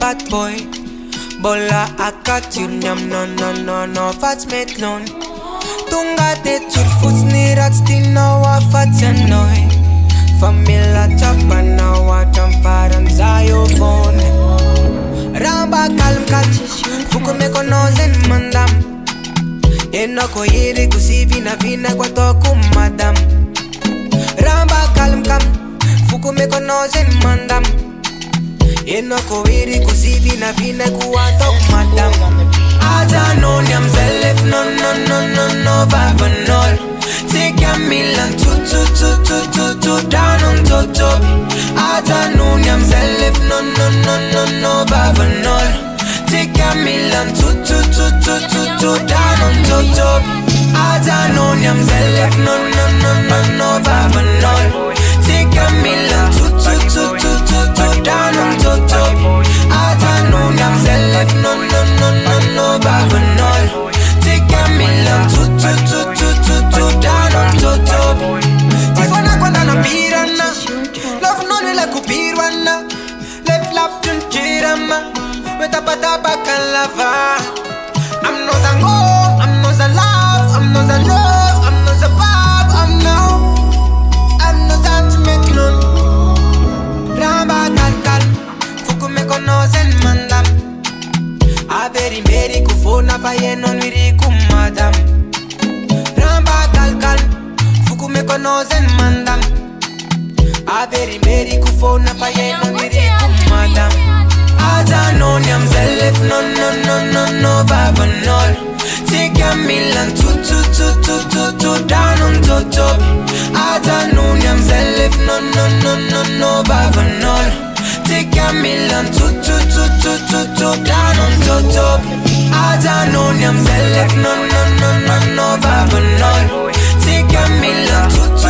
bad boy. Bolla akatur nyam no fats met lon. Tunga de tur futs ni rats tina wa fats annoy. Famila chapa na wa champaran zayo phone. Ramba kalm fuku me konozen mandam. Eno ko yiri kusivi na vina kwa toku madam. Ramba kalm fuku me konozen mandam. Eno ko yiri kusivi na vina kwa toku madam. Aja no nyam zelef no vavanol. Take a million to down on top. Aja no nyam zelef no vavanol. Take a million to down on top. Aja no nyam zelef no vavanol. Take a million to down on top. Aja no nyam zelef no vavanol. Take a million to down on top. Tifona kwanda na pirana. Love no ni la kupirwana. Left lap tunchirama. Tapa kalava. I'm not a go, I'm not a love, I'm not a love, I'm not a pop, I'm not a make none. Ramba kal, fuku me konosen mandam. A very kufona paye non viri kumadam. Ramba kal, fuku me konosen mandam. A very kufona paye non viri kumadam. Aja no nyam zelef no vavanol. Take a million to down on top. Aja no nyam zelef no vavanol. Take a million to down on top. Aja no nyam zelef no vavanol. Take a million to